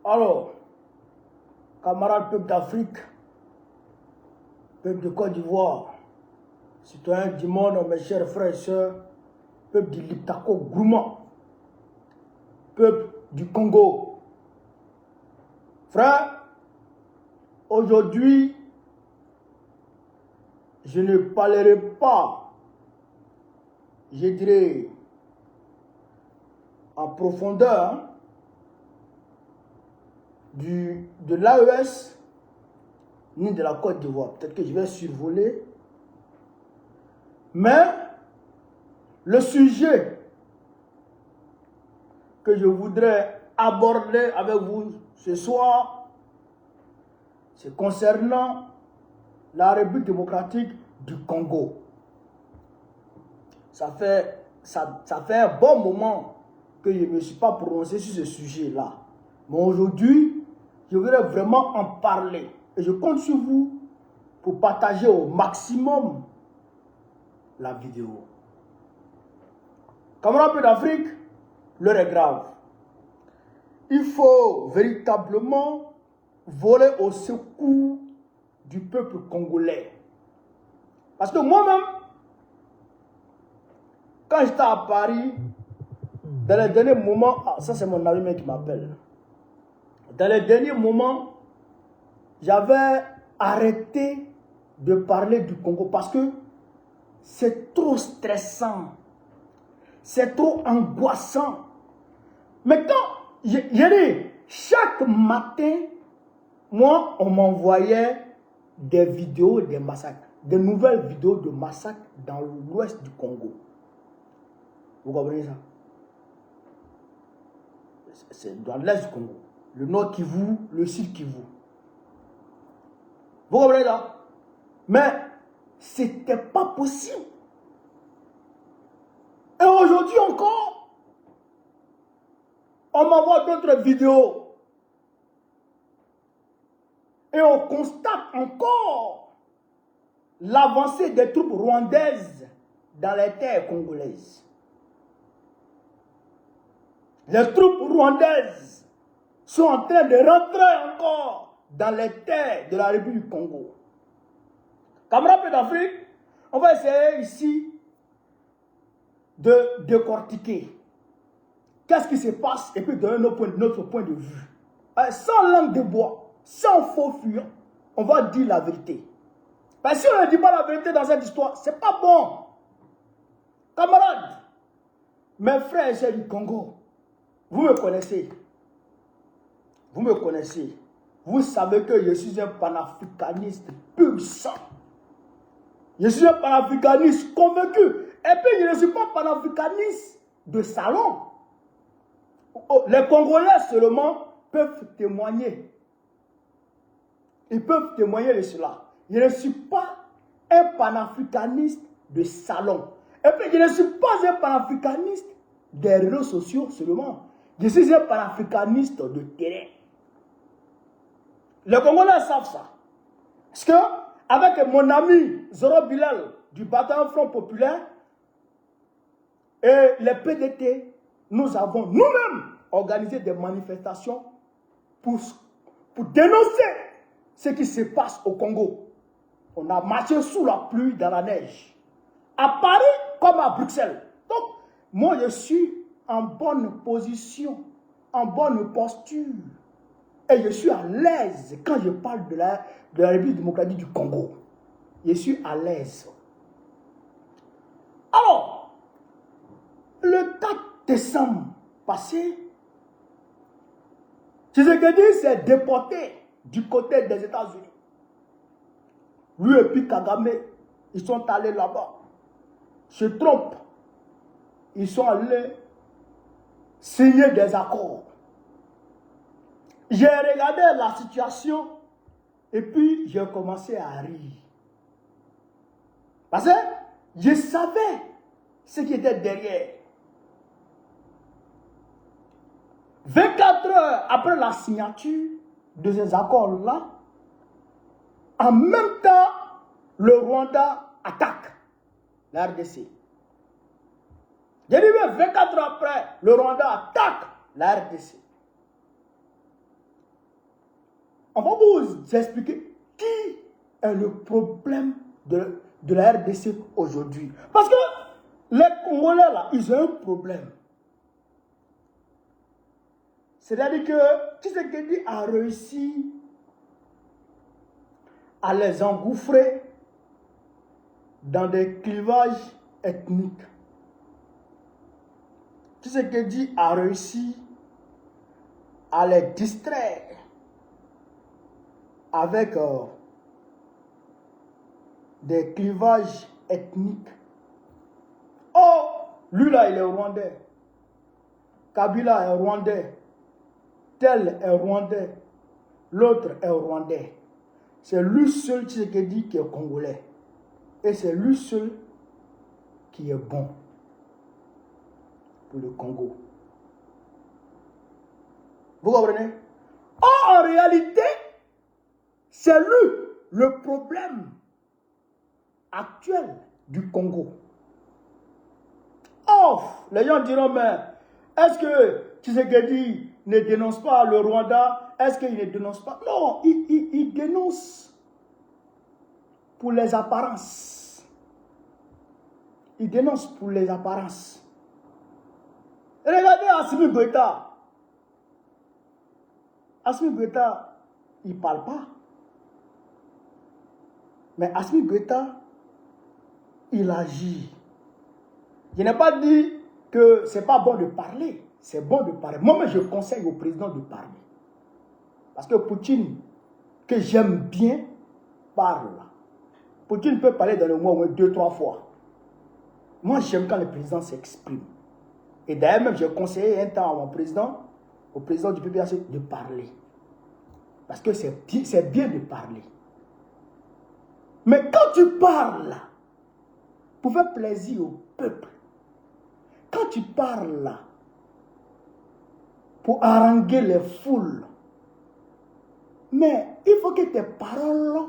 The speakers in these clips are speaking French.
Alors, camarades peuple d'Afrique, peuple de Côte d'Ivoire, citoyens du monde, mes chers frères et sœurs, peuple du Liptako Gourmand, peuple du Congo. Frère, aujourd'hui, je ne parlerai pas, je dirais, en profondeur de l'AES ni de la Côte d'Ivoire. Peut-être que je vais survoler. Mais le sujet que je voudrais aborder avec vous ce soir, c'est concernant la République démocratique du Congo. Ça fait un bon moment que je ne me suis pas prononcé sur ce sujet-là. Mais aujourd'hui, je voudrais vraiment en parler. Et je compte sur vous pour partager au maximum la vidéo. Camarades d'Afrique, l'heure est grave. Il faut véritablement voler au secours du peuple congolais. Parce que moi-même, quand j'étais à Paris, dans les derniers moments, ça c'est mon ami qui m'appelle. Dans les derniers moments, j'avais arrêté de parler du Congo parce que c'est trop stressant, c'est trop angoissant. Mais quand, chaque matin, moi, on m'envoyait des vidéos des massacres, des nouvelles vidéos de massacres dans l'ouest du Congo. Vous comprenez ça? C'est dans l'est du Congo. Le nord Kivu, le sud Kivu. Vous comprenez ça? Mais c'était pas possible. Et aujourd'hui encore, on m'envoie d'autres vidéos. Et on constate encore l'avancée des troupes rwandaises dans les terres congolaises. Les troupes rwandaises sont en train de rentrer encore dans les terres de la République du Congo. Camarades d'Afrique, on va essayer ici de décortiquer qu'est-ce qui se passe et puis donner notre point de vue. Sans langue de bois, sans faux fuyant, on va dire la vérité. Parce que si on ne dit pas la vérité dans cette histoire, c'est pas bon. Camarades, mes frères et sœurs du Congo, vous me connaissez. Vous me connaissez. Vous savez que je suis un panafricaniste pur sang. Je suis un panafricaniste convaincu. Et puis je ne suis pas panafricaniste de salon. Les Congolais seulement peuvent témoigner. Ils peuvent témoigner de cela. Je ne suis pas un panafricaniste de salon. Et puis je ne suis pas un panafricaniste des réseaux sociaux seulement. Je suis un panafricaniste de terrain. Les Congolais savent ça. Parce que, avec mon ami Zoro Bilal du bataillon Front Populaire et les PDT, nous avons nous-mêmes organisé des manifestations pour dénoncer ce qui se passe au Congo. On a marché sous la pluie, dans la neige. À Paris comme à Bruxelles. Donc, moi je suis en bonne position, en bonne posture. Et je suis à l'aise quand je parle de la République démocratique du Congo. Je suis à l'aise. Alors, le 4 décembre passé, Tshisekedi s'est déporté du côté des États-Unis. Lui et puis Kagame, ils sont allés là-bas. Se trompent. Ils sont allés signer des accords. J'ai regardé la situation et puis j'ai commencé à rire. Parce que je savais ce qui était derrière. 24 heures après la signature de ces accords-là, en même temps, le Rwanda attaque la RDC. J'ai dit, 24 heures après, le Rwanda attaque la RDC. On va vous expliquer qui est le problème de la RDC aujourd'hui. Parce que les Congolais, là, ils ont un problème. C'est-à-dire que Tshisekedi a réussi à les engouffrer dans des clivages ethniques. Tshisekedi a réussi à les distraire avec des clivages ethniques. Oh, lui là, il est rwandais. Kabila est rwandais. Tel est rwandais. L'autre est rwandais. C'est lui seul qui est congolais. Et c'est lui seul qui est bon pour le Congo. Vous comprenez? Oh, en réalité, c'est lui le problème actuel du Congo. Oh, les gens diront, mais est-ce que Tshisekedi ne dénonce pas le Rwanda? Est-ce qu'il ne dénonce pas? Non, il dénonce pour les apparences. Il dénonce pour les apparences. Regardez Assimi Goïta. Assimi Goïta, il ne parle pas. Mais Assimi Goïta, il agit. Je n'ai pas dit que ce n'est pas bon de parler. C'est bon de parler. Moi, je conseille au président de parler. Parce que Poutine, que j'aime bien, parle. Poutine peut parler dans le mois au moins 2-3 fois. Moi, j'aime quand le président s'exprime. Et d'ailleurs, même, j'ai conseillé un temps à mon président, au président du PPAC, de parler. Parce que c'est bien de parler. Mais quand tu parles, pour faire plaisir au peuple, quand tu parles pour haranguer les foules, mais il faut que tes paroles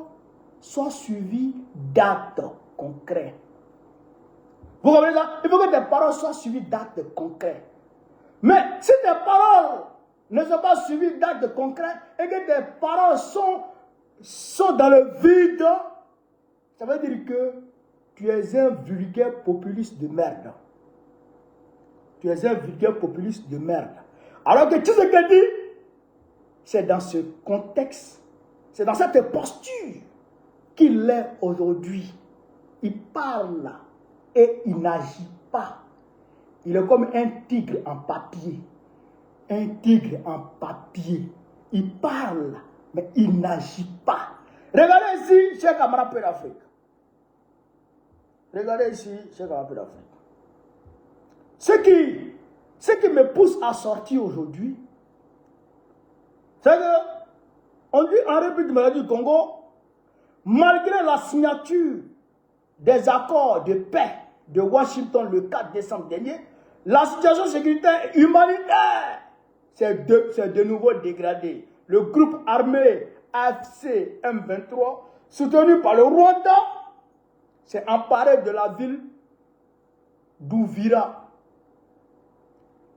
soient suivies d'actes concrets. Vous comprenez ça? Il faut que tes paroles soient suivies d'actes concrets. Mais si tes paroles ne sont pas suivies d'actes concrets et que tes paroles sont dans le vide, ça veut dire que tu es un vulgaire populiste de merde. Tu es un vulgaire populiste de merde. Alors que tout ce que dit, c'est dans ce contexte, c'est dans cette posture qu'il est aujourd'hui. Il parle et il n'agit pas. Il est comme un tigre en papier. Un tigre en papier. Il parle, mais il n'agit pas. Regardez ici, Cheikh Amara Paix d'Afrique. Regardez ici, Cheikh Amara Paix d'Afrique. Ce qui me pousse à sortir aujourd'hui, c'est que, on dit en République démocratique du Congo, malgré la signature des accords de paix de Washington le 4 décembre dernier, la situation sécuritaire et humanitaire s'est de nouveau dégradée. Le groupe armé AFC M23, soutenu par le Rwanda, s'est emparé de la ville d'Ouvira.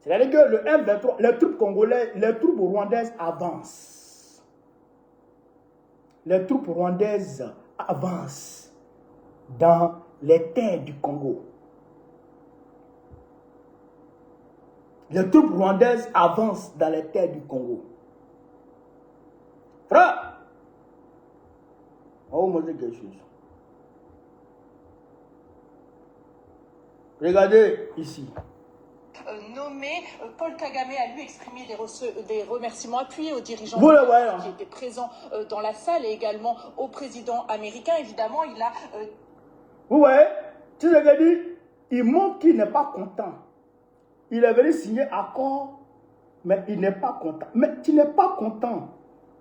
C'est-à-dire que le M23, les troupes congolaises, les troupes rwandaises avancent. Les troupes rwandaises avancent dans les terres du Congo. Les troupes rwandaises avancent dans les terres du Congo. Frère, on va vous montrer quelque chose. Regardez ici. Nommé, Paul Kagame a lui exprimé des remerciements appuyés aux dirigeants qui étaient présents dans la salle et également au président américain. Évidemment, il a... Vous voyez, tu sais dit, il montre qu'il n'est pas content. Il est venu signer accord, mais il n'est pas content. Mais tu n'es pas content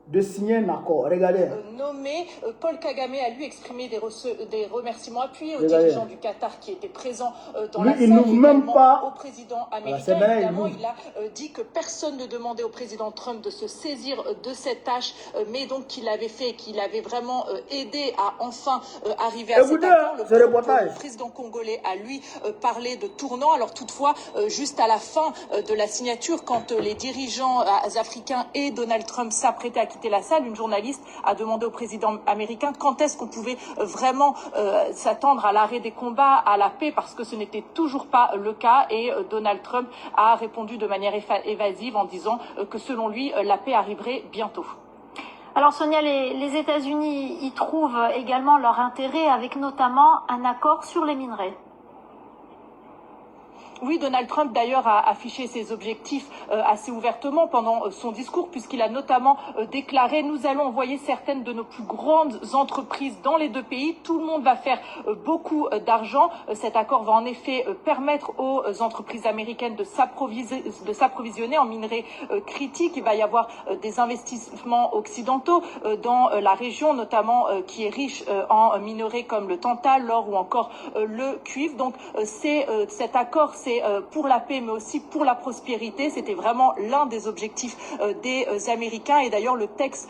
de signer un accord. Regardez. Nommé, Paul Kagame a lui exprimé des remerciements appuyés aux dirigeants du Qatar qui étaient présents dans la salle, également au président américain. Évidemment, il a dit que personne ne demandait au président Trump de se saisir de cette tâche, mais donc qu'il avait fait, qu'il avait vraiment aidé à enfin arriver à cet accord. Le président congolais a lui parlé de tournant. Alors toutefois, juste à la fin de la signature, quand les dirigeants africains et Donald Trump s'apprêtaient à quitter quitté la salle, une journaliste a demandé au président américain quand est-ce qu'on pouvait vraiment s'attendre à l'arrêt des combats, à la paix, parce que ce n'était toujours pas le cas. Et Donald Trump a répondu de manière évasive en disant que selon lui, la paix arriverait bientôt. Alors Sonia, les États-Unis y trouvent également leur intérêt avec notamment un accord sur les minerais. Oui, Donald Trump d'ailleurs a affiché ses objectifs assez ouvertement pendant son discours, puisqu'il a notamment déclaré « Nous allons envoyer certaines de nos plus grandes entreprises dans les deux pays. Tout le monde va faire beaucoup d'argent. » Cet accord va en effet permettre aux entreprises américaines de s'approvisionner en minerais critiques. Il va y avoir des investissements occidentaux dans la région, notamment qui est riche en minerais comme le tantal, l'or ou encore le cuivre. Donc cet accord, c'est pour la paix mais aussi pour la prospérité. C'était vraiment l'un des objectifs des Américains, et d'ailleurs le texte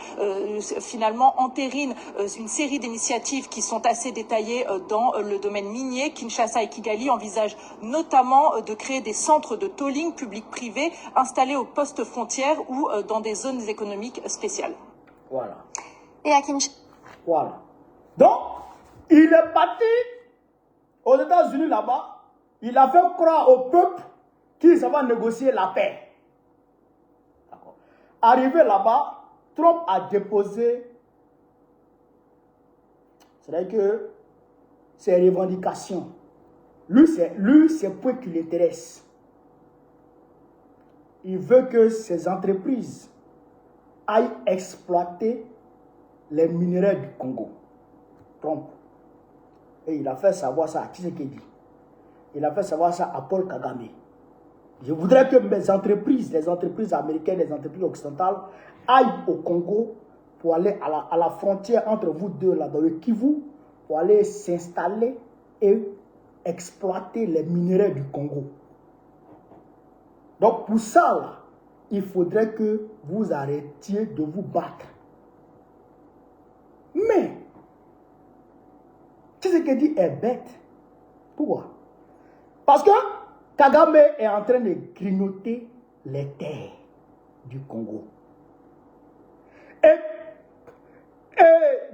finalement entérine une série d'initiatives qui sont assez détaillées dans le domaine minier. Kinshasa et Kigali envisagent notamment de créer des centres de tolling public-privé installés aux postes frontières ou dans des zones économiques spéciales. Voilà. Et à Kinshasa. Voilà. Donc, il est parti aux États-Unis là-bas. Il a fait croire au peuple qu'il va négocier la paix. Arrivé là-bas, Trump a déposé, c'est-à-dire que ses revendications. Lui, c'est point qui l'intéresse. Il veut que ses entreprises aillent exploiter les minerais du Congo. Trump. Et il a fait savoir ça à Tshisekedi. Il a fait savoir ça à Paul Kagame. Je voudrais que mes entreprises, les entreprises américaines, les entreprises occidentales, aillent au Congo pour aller à la frontière entre vous deux, là, dans le Kivu, pour aller s'installer et exploiter les minerais du Congo. Donc pour ça, là, il faudrait que vous arrêtiez de vous battre. Mais, Tshisekedi est bête. Pourquoi? Parce que Kagame est en train de grignoter les terres du Congo. Et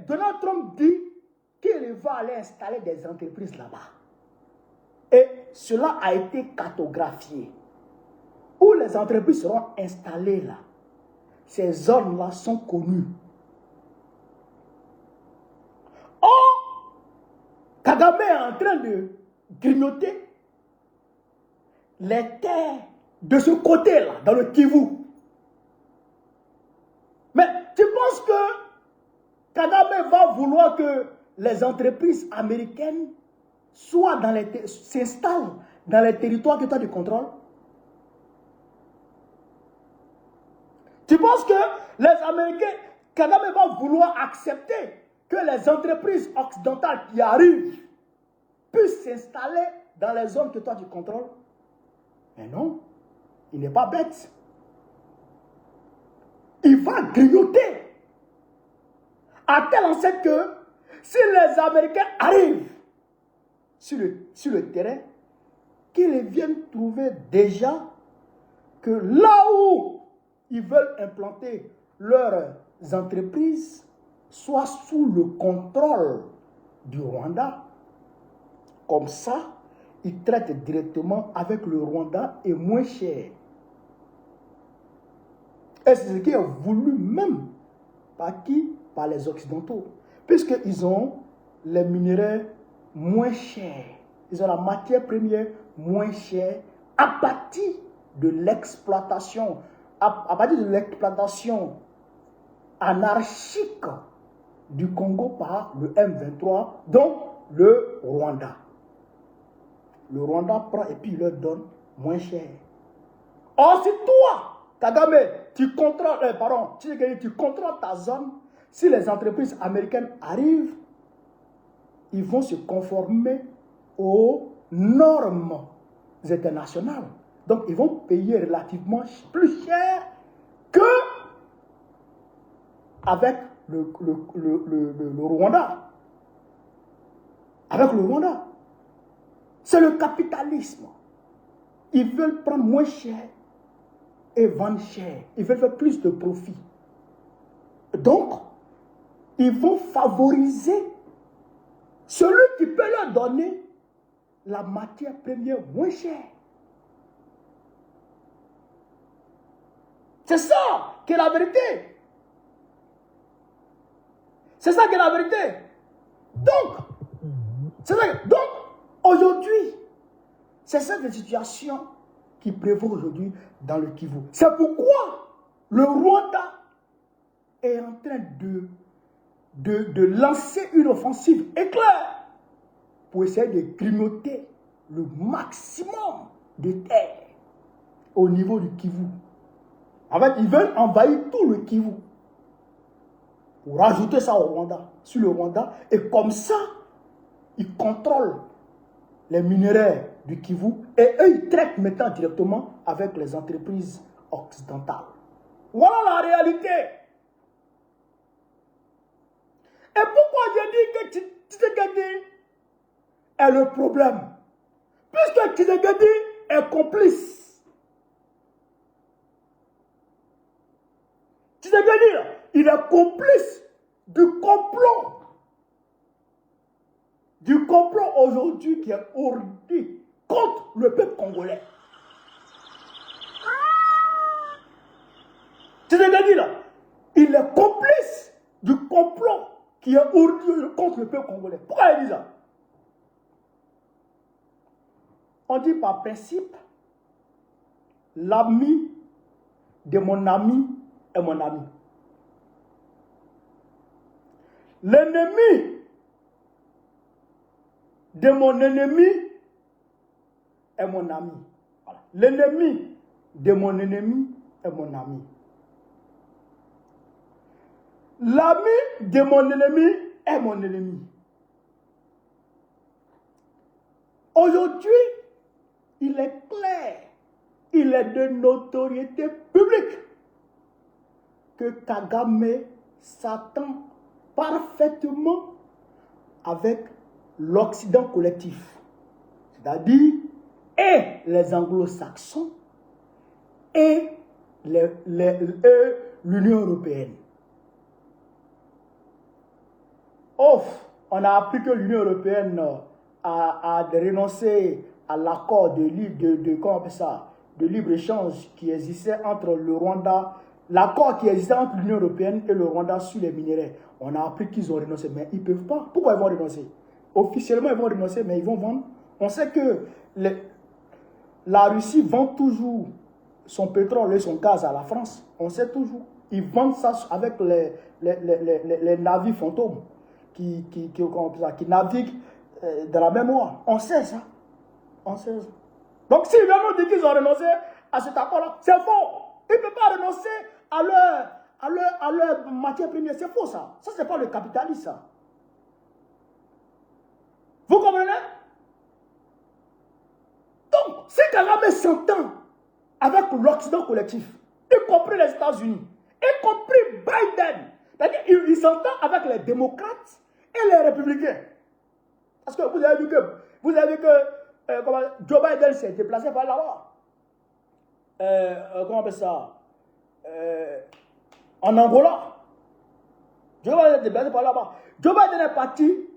Donald Trump dit qu'il va aller installer des entreprises là-bas. Et cela a été cartographié. Où les entreprises seront installées là, ces zones-là sont connues. Or, Kagame est en train de grignoter les terres de ce côté-là, dans le Kivu. Mais tu penses que Kagame va vouloir que les entreprises américaines s'installent dans les territoires que tu as du contrôle? Tu penses que les Américains, Kagame va vouloir accepter que les entreprises occidentales qui arrivent puissent s'installer dans les zones que toi tu contrôles? Mais non, il n'est pas bête. Il va grignoter. À telle enseigne que si les Américains arrivent sur le terrain, qu'ils viennent trouver déjà que là où ils veulent implanter leurs entreprises soit sous le contrôle du Rwanda. Comme ça, ils traitent directement avec le Rwanda et moins cher. Et c'est ce qui est voulu même par qui? Par les Occidentaux. Puisqu'ils ont les minéraux moins chers. Ils ont la matière première moins chère à partir de l'exploitation. À partir de l'exploitation anarchique du Congo par le M23, donc le Rwanda. Le Rwanda prend et puis il leur donne moins cher. Or, si toi, Kagame, tu contrôles ta zone, si les entreprises américaines arrivent, ils vont se conformer aux normes internationales. Donc, ils vont payer relativement plus cher que avec le Rwanda. Avec le Rwanda. C'est le capitalisme. Ils veulent prendre moins cher et vendre cher. Ils veulent faire plus de profit. donc, ils vont favoriser celui qui peut leur donner la matière première moins chère. C'est ça qui est la vérité. C'est ça qui est la vérité. Donc, aujourd'hui, c'est cette situation qui prévaut aujourd'hui dans le Kivu. C'est pourquoi le Rwanda est en train de lancer une offensive éclair pour essayer de grignoter le maximum de terre au niveau du Kivu. En fait, ils veulent envahir tout le Kivu pour rajouter ça au Rwanda, sur le Rwanda, et comme ça, ils contrôlent les minerais du Kivu et eux, ils traitent maintenant directement avec les entreprises occidentales. Voilà la réalité. Et pourquoi j'ai dit que Tshisekedi est le problème? Puisque Tshisekedi est complice. Tshisekedi, il est complice du complot. Du complot aujourd'hui qui est ourdi contre le peuple congolais. Tshisekedi, il est complice du complot qui est ourdi contre le peuple congolais. Pourquoi il dit ça? On dit par principe, l'ami de mon ami est mon ami. L'ennemi de mon ennemi est mon ami. Voilà. L'ennemi de mon ennemi est mon ami. L'ami de mon ennemi est mon ennemi. Aujourd'hui, il est clair, il est de notoriété publique que Kagame s'attend parfaitement avec l'Occident collectif, c'est-à-dire et les anglo-saxons et l'Union européenne. On a appris que l'Union européenne a renoncé à l'accord de libre-échange qui existait entre le Rwanda, l'accord qui existait entre l'Union européenne et le Rwanda sur les minéraux. On a appris qu'ils ont renoncé, mais ils ne peuvent pas. Pourquoi ils vont renoncer? Officiellement, ils vont renoncer, mais ils vont vendre. On sait que la Russie vend toujours son pétrole et son gaz à la France. On sait toujours. Ils vendent ça avec les navires fantômes qui naviguent dans la mémoire. On sait ça. On sait ça. Donc, s'ils viennent nous dire qu'ils ont renoncé à cet accord-là, c'est faux. Ils ne peuvent pas renoncer à leur matière première. C'est faux, ça. Ça, ce n'est pas le capitalisme, ça. Vous comprenez? Donc, si Kagame s'entend avec l'Occident collectif, y compris les États-Unis, y compris Biden, c'est-à-dire il s'entend avec les démocrates et les républicains. Parce que vous avez vu que Joe Biden s'est déplacé par là-bas. Comment on appelle ça? En Angola. Joe Biden s'est déplacé par là-bas. Joe Biden est parti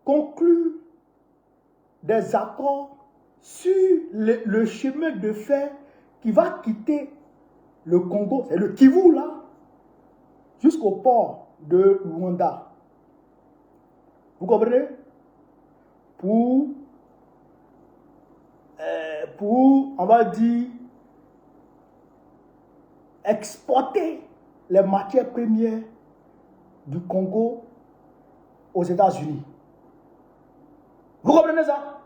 conclure des accords sur le chemin de fer qui va quitter le Congo, c'est le Kivu là, jusqu'au port de Rwanda. Vous comprenez? Pour on va dire, exporter les matières premières du Congo aux États-Unis. Vous comprenez ça?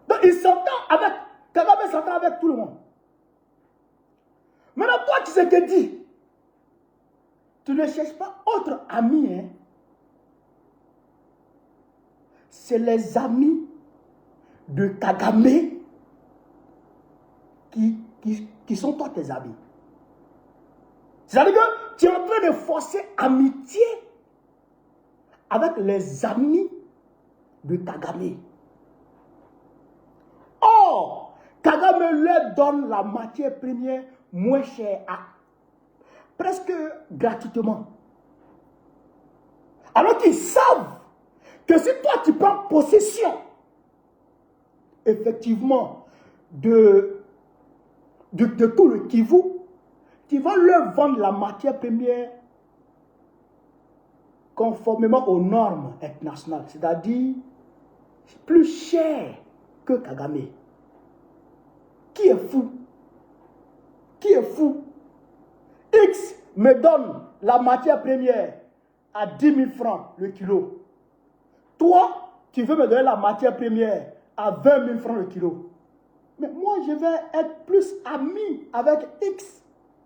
Donc il s'entend avec, Kagame s'entend avec tout le monde. Maintenant, toi, tu sais que dit, tu ne cherches pas autre ami, hein? C'est les amis de Kagame qui sont toi tes amis. C'est-à-dire que tu es en train de forcer amitié avec les amis de Kagame. Or, Kagame leur donne la matière première moins chère, presque gratuitement. Alors qu'ils savent que si toi tu prends possession, effectivement, de tout le Kivu, tu vas leur vendre la matière première conformément aux normes internationales, c'est-à-dire plus cher que Kagame. Qui est fou? Qui est fou? X me donne la matière première à 10 000 francs le kilo. Toi, tu veux me donner la matière première à 20 000 francs le kilo. Mais moi, je vais être plus ami avec X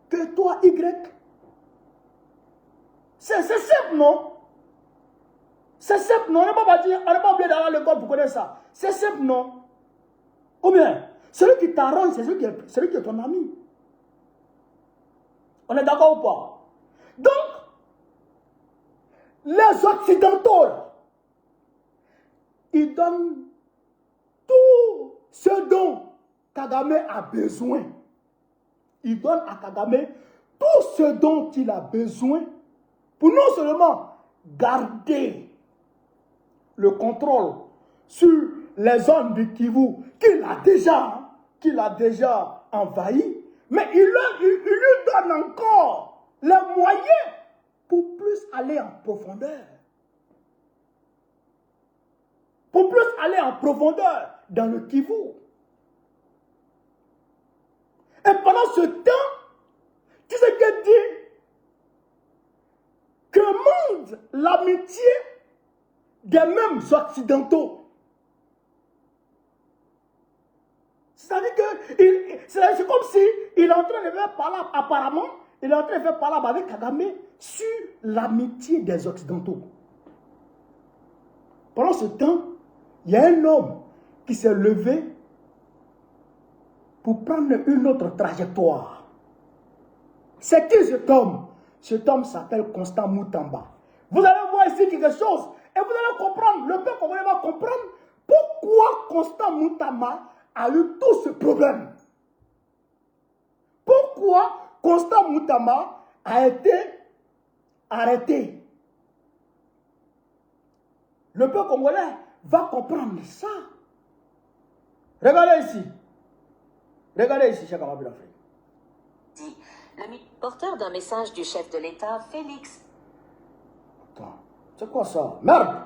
que toi, Y. C'est simple, non? C'est simple, non? On n'est pas obligé d'aller à l'école pour connaître ça. C'est simple, non? Ou bien, celui qui t'arrange, c'est celui qui est ton ami. On est d'accord ou pas? Donc, les Occidentaux, ils donnent tout ce dont Kagame a besoin. Ils donnent à Kagame tout ce dont il a besoin pour non seulement garder le contrôle sur les zones du Kivu qu'il a déjà envahi, mais il lui donne encore les moyens pour plus aller en profondeur. Pour plus aller en profondeur dans le Kivu. Et pendant ce temps, tu sais qu'elle dit que monde l'amitié des mêmes occidentaux. C'est-à-dire que c'est comme si il est en train de faire parler, apparemment, il est en train de faire parler avec Kagame sur l'amitié des occidentaux. Pendant ce temps, il y a un homme qui s'est levé pour prendre une autre trajectoire. C'est qui cet homme? Cet homme s'appelle Constant Moutamba. Vous allez voir ici quelque chose et vous allez comprendre, le peuple congolais va comprendre pourquoi Constant Moutamba a eu tout ce problème. Pourquoi Constant Moutamba a été arrêté. Le peuple congolais va comprendre ça. Regardez ici. Regardez ici, Cheikh Ahmadou Bamba. Le porteur d'un message du chef de l'État, Félix. Attends, c'est quoi ça? Merde!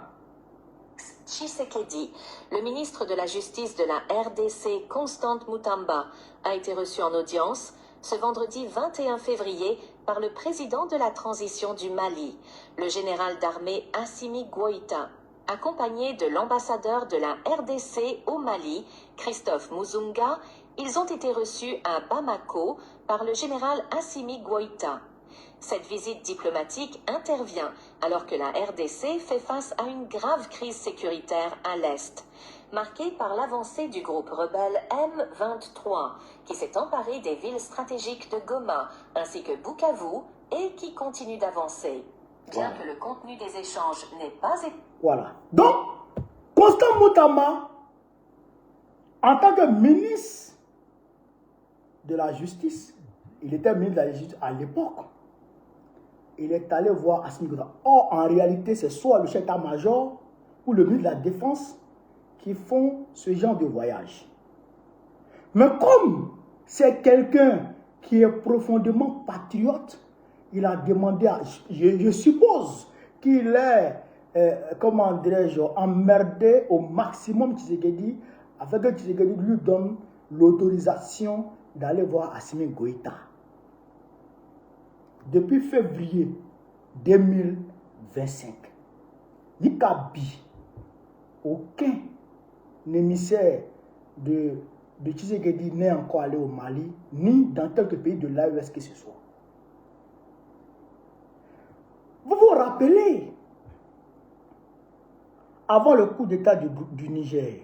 Tshisekedi, le ministre de la Justice de la RDC, Constant Moutamba, a été reçu en audience ce vendredi 21 février par le président de la transition du Mali, le général d'armée Assimi Goïta, accompagné de l'ambassadeur de la RDC au Mali, Christophe Muzunga. Ils ont été reçus à Bamako par le général Assimi Goïta. Cette visite diplomatique intervient alors que la RDC fait face à une grave crise sécuritaire à l'Est, marquée par l'avancée du groupe rebelle M23, qui s'est emparé des villes stratégiques de Goma ainsi que Bukavu et qui continue d'avancer. Bien que le contenu des échanges n'ait pas été... Voilà. Donc, Constant Moutamba, en tant que ministre de la Justice, il était ministre de la Justice à l'époque, il est allé voir Assimi Goïta. Or, en réalité, c'est soit le chef d'état-major ou le ministre de la Défense qui font ce genre de voyage. Mais comme c'est quelqu'un qui est profondément patriote, il a demandé, je suppose qu'il est, comment dirais-je, emmerdé au maximum Tshisekedi, afin que Tshisekedi lui donne l'autorisation d'aller voir Assimi Goïta. Depuis février 2025, l'ICABI, aucun émissaire de Tshisekedi n'est encore allé au Mali, ni dans quelques pays de l'AES que ce soit. Vous vous rappelez, avant le coup d'État du Niger,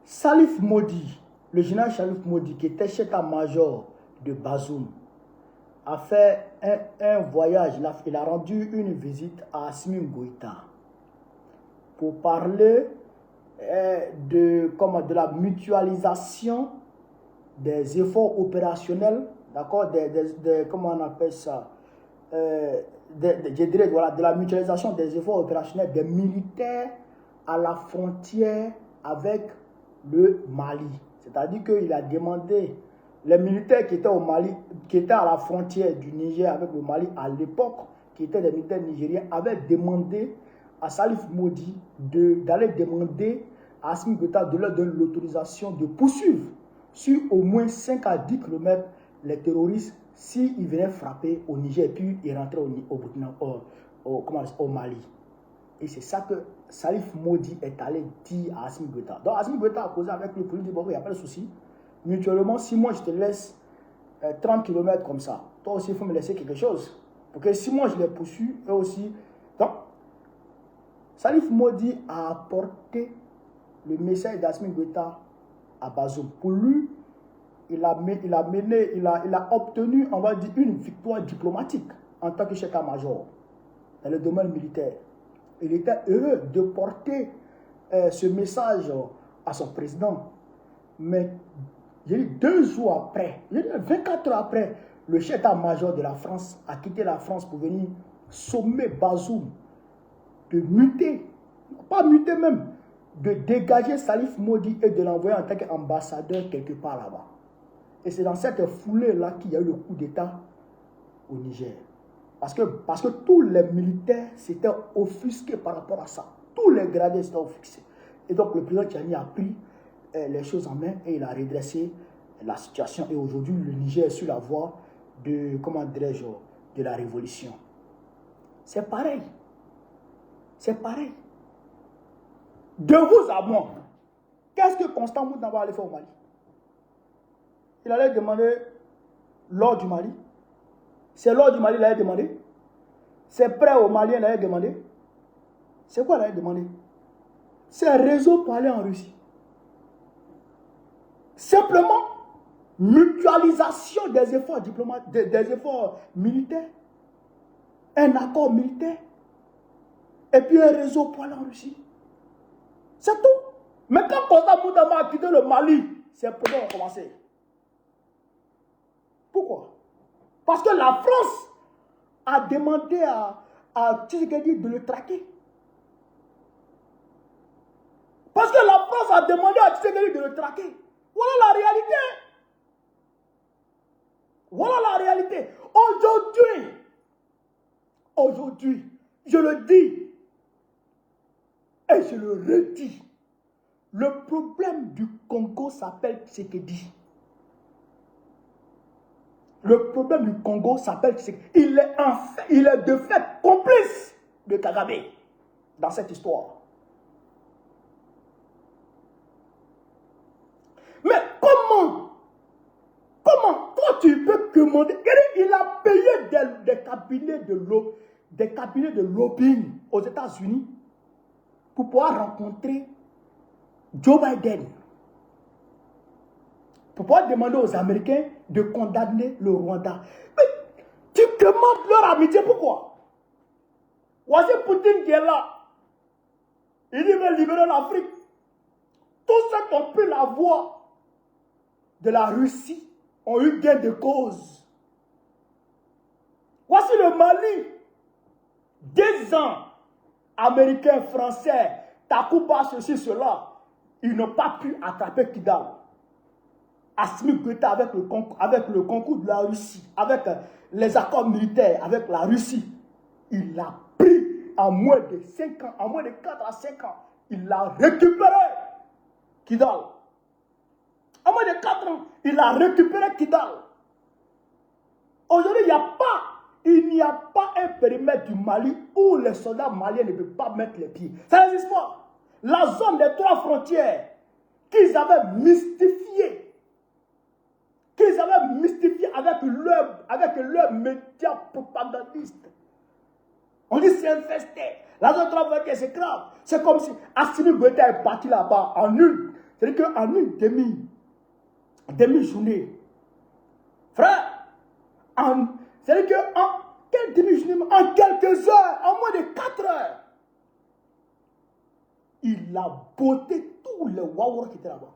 Salif Modi, le général Salif Modi, qui était chef d'état-major de Bazoum, a fait un voyage, il a rendu une visite à Assimi Goïta pour parler de la mutualisation des efforts opérationnels, d'accord, comment on appelle ça, je dirais, voilà, de la mutualisation des efforts opérationnels des militaires à la frontière avec le Mali. C'est-à-dire qu'il a demandé, les militaires qui étaient au Mali, qui étaient à la frontière du Niger avec le Mali à l'époque, qui étaient des militaires nigériens, avaient demandé à Salif Modi d'aller demander à Assimi Goïta de leur donner l'autorisation de poursuivre sur au moins 5 à 10 km les terroristes s'ils venaient frapper au Niger et puis ils rentraient au Mali. Et c'est ça que Salif Modi est allé dire à Assimi Goïta. Donc Assimi Goïta a posé avec le police, il n'y a pas de souci. Mutuellement, si moi je te laisse 30 km comme ça, toi aussi il faut me laisser quelque chose. Parce que si moi je les poursuis, eux aussi. Donc, Salif Modi a apporté le message d'Assimi Goïta à Bazoum. Pour lui, il a obtenu, on va dire, une victoire diplomatique en tant que chef-état-major dans le domaine militaire. Il était heureux de porter ce message à son président. Mais 2 jours après, 24 heures après, le chef-état-major de la France a quitté la France pour venir sommer Bazoum de muter, pas muter même, de dégager Salif Modi et de l'envoyer en tant qu'ambassadeur quelque part là-bas. Et c'est dans cette foulée-là qu'il y a eu le coup d'État au Niger. Parce que tous les militaires s'étaient offusqués par rapport à ça. Tous les gradés s'étaient offusqués. Et donc le président Tchani a pris les choses en main et il a redressé la situation. Et aujourd'hui, le Niger est sur la voie de, comment dirais-je, de la révolution. C'est pareil. C'est pareil. De vous à moi, qu'est-ce que Constant Moutamba allait faire au Mali? Il allait demander l'ordre du Mali. C'est l'ordre du Mali qu'il allait demander. C'est prêt au Malien qu'il allait demander. C'est quoi qu'il allait demander? C'est un réseau pour aller en Russie. Simplement, mutualisation des efforts diplomatiques, des efforts militaires, un accord militaire, et puis un réseau pour aller en Russie. C'est tout. Mais quand Constant Moutamba a quitté le Mali, ces problèmes ont commencé. Pourquoi? Parce que la France a demandé à Tshisekedi de le traquer. Parce que la France a demandé à Tshisekedi de le traquer. Voilà la réalité. Voilà la réalité. Aujourd'hui, je le dis et je le redis, le problème du Congo s'appelle Tshisekedi. Le problème du Congo s'appelle Tshisekedi. Il est de fait complice de Kagame dans cette histoire. Mais comment toi tu peux demander? Il a payé des cabinets de lobbying aux États-Unis pour pouvoir rencontrer Joe Biden. Pour pouvoir demander aux Américains de condamner le Rwanda. Mais tu demandes leur amitié, pourquoi? Voici Poutine qui est là. Il dit veut libérer l'Afrique. Tous ceux qui ont pris la voie de la Russie ont eu gain de cause. Voici le Mali. 10 ans, Américains, Français, Takuba, ceci, cela, ils n'ont pas pu attraper Kidal. Assimi Goïta avec le concours de la Russie, avec les accords militaires avec la Russie, il a pris en moins de 5 ans, en moins de 4 à 5 ans, il a récupéré Kidal. En moins de 4 ans, il a récupéré Kidal. Aujourd'hui, il n'y a pas un périmètre du Mali où les soldats maliens ne peuvent pas mettre les pieds. Ça n'existe pas. La zone des 3 frontières qu'ils avaient mystifiée, avec leurs médias propagandistes. On dit c'est infesté. La zone 3 frontières, c'est grave. C'est comme si Assimi Goïta est parti là-bas en une demi-journée. Frère, c'est-à-dire qu'en quelle demi-journée, en quelques heures, en moins de 4 heures, il a botté tous les Wawara qui étaient là-bas.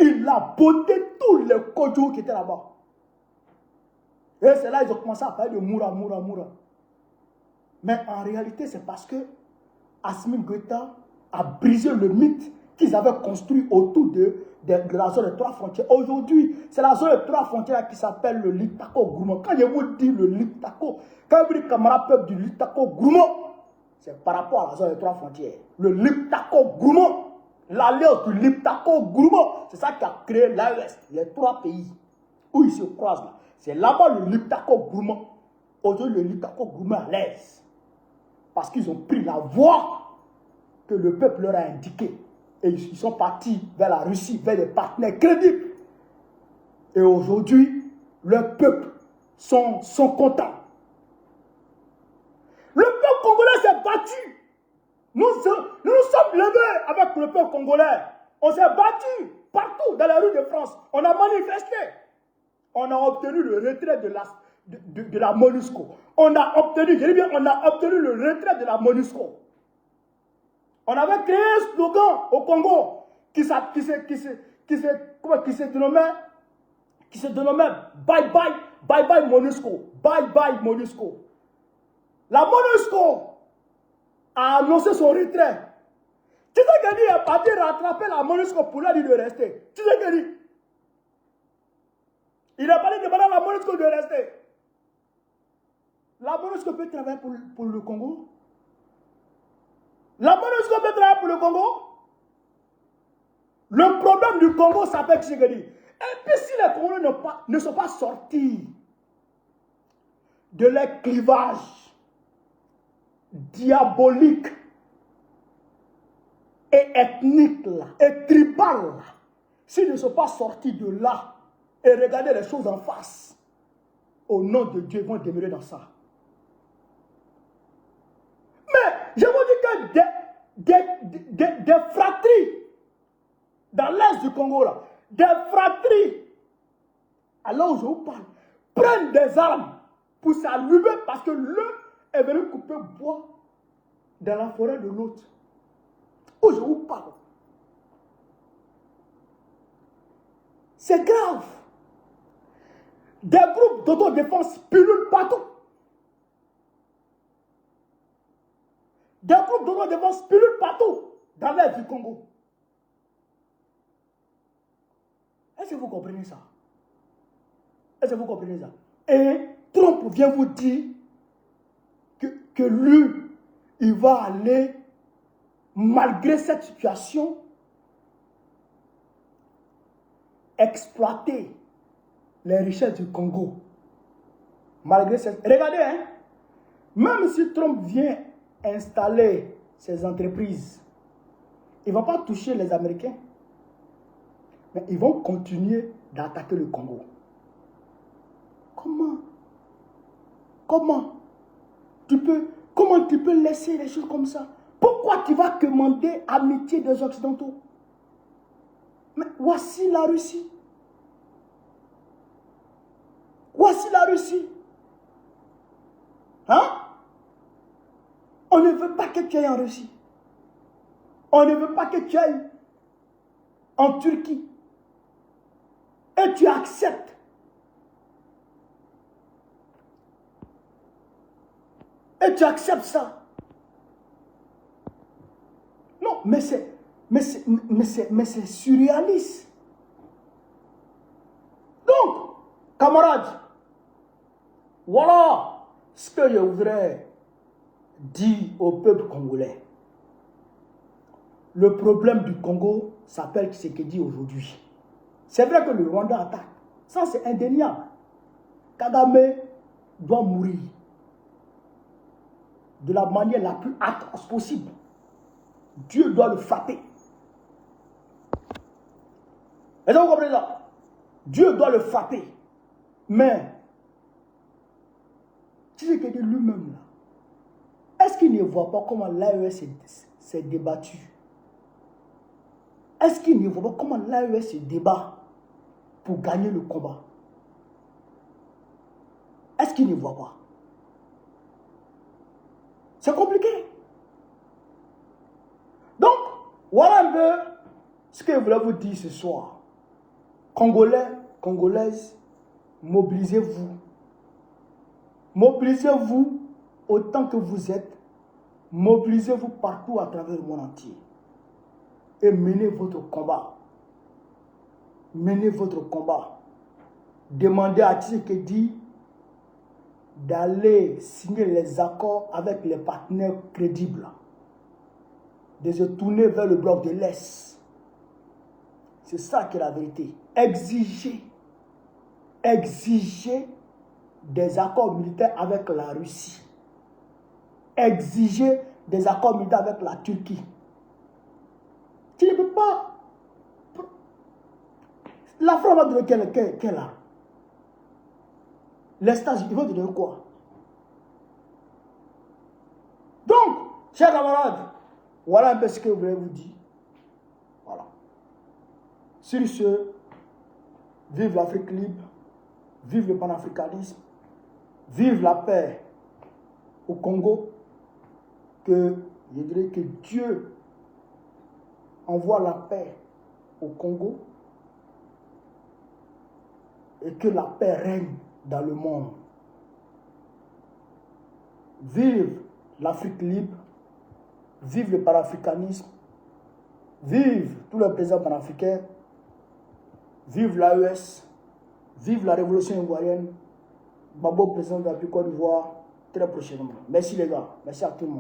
Il a botté tous les Kodjo qui étaient là-bas. Et c'est là qu'ils ont commencé à parler de Moura. Mais en réalité, c'est parce que Assimi Goïta a brisé le mythe qu'ils avaient construit autour de la zone des 3 frontières. Aujourd'hui, c'est la zone des 3 frontières qui s'appelle le Litako Gourma. Quand je vous dis le Litako, quand vous dites camarades peuple du Litako Gourma, c'est par rapport à la zone des 3 frontières. Le Litako Gourma, l'alliance du Litako Gourma, c'est ça qui a créé l'AES, les 3 pays où ils se croisent là. C'est là-bas le Litako Gourma. Aujourd'hui, le Litako Gourma est à l'aise. Parce qu'ils ont pris la voie que le peuple leur a indiquée. Et ils sont partis vers la Russie, vers des partenaires crédibles. Et aujourd'hui, le peuple sont contents. Le peuple congolais s'est battu. Nous nous sommes levés avec le peuple congolais. On s'est battu partout dans la rue de France. On a manifesté. On a obtenu le retrait de la MONUSCO. On a obtenu le retrait de la MONUSCO. On avait créé un slogan au Congo qui se dénommait Bye Bye MONUSCO. Bye Bye MONUSCO. La MONUSCO a annoncé son retrait. Tshisekedi est parti rattraper la MONUSCO pour leur dire de rester. Tshisekedi. Il a parlé de demander à la MONUSCO de rester. La MONUSCO peut travailler pour le Congo. La MONUSCO peut travailler pour le Congo. Le problème du Congo s'appelle Tshisekedi. Et puis si les Congolais ne sont pas sortis de leur clivage diabolique et ethnique là, et tribal là, s'ils ne sont pas sortis de là et regarder les choses en face, au nom de Dieu, ils vont demeurer dans ça. Mais je vous dis que des fratries dans l'est du Congo là, des fratries, alors je vous parle, prennent des armes pour s'allumer parce que l'un est venu couper bois dans la forêt de l'autre. Où je vous parle. C'est grave. Des groupes d'autodéfense pullulent partout. Des groupes d'autodéfense pullulent partout dans l'est du Congo. Est-ce que vous comprenez ça? Est-ce que vous comprenez ça? Et Trump vient vous dire que lui, il va aller, malgré cette situation, exploiter les richesses du Congo. Malgré cette... Regardez, hein, même si Trump vient installer ses entreprises, il ne va pas toucher les Américains. Mais ils vont continuer d'attaquer le Congo. Comment tu peux laisser les choses comme ça? Pourquoi tu vas demander amitié des Occidentaux? Mais voici la Russie. Voici la Russie. Hein? On ne veut pas que tu ailles en Russie. On ne veut pas que tu ailles en Turquie. Et tu acceptes. Et tu acceptes ça. Non, mais c'est surréaliste. Donc, camarades, voilà ce que je voudrais dire au peuple congolais. Le problème du Congo s'appelle Tshisekedi aujourd'hui. C'est vrai que le Rwanda attaque. Ça, c'est indéniable. Kagame doit mourir de la manière la plus atroce possible. Dieu doit le frapper. Est-ce que vous comprenez ça? Dieu doit le frapper. Mais, Tshisekedi lui-même, est-ce qu'il ne voit pas comment l'AES s'est débattu? Est-ce qu'il ne voit pas comment l'AES se débat pour gagner le combat? Est-ce qu'il ne voit pas? C'est compliqué. Donc, voilà un peu ce que je voulais vous dire ce soir. Congolais, Congolaises, mobilisez-vous Mobilisez-vous autant que vous êtes. Mobilisez-vous partout à travers le monde entier. Et menez votre combat. Menez votre combat. Demandez à Tshisekedi d'aller signer les accords avec les partenaires crédibles. De se tourner vers le bloc de l'Est. C'est ça qui est la vérité. Exigez des accords militaires avec la Russie. Exigez des accords militaires avec la Turquie. Tu ne peux pas. La France va donner quelle arme? Les stages, ils vont te donner quoi? Donc, chers camarades, voilà un peu ce que je voulais vous dire. Voilà. Sur ce, vive l'Afrique libre, vive le panafricanisme, vive la paix au Congo, que je dirais que Dieu envoie la paix au Congo et que la paix règne dans le monde. Vive l'Afrique libre, vive le panafricanisme, vive tous les présidents panafricains, vive l'AES, vive la révolution ivoirienne, Babo président de la Côte d'Ivoire, très prochainement. Merci les gars, merci à tout le monde.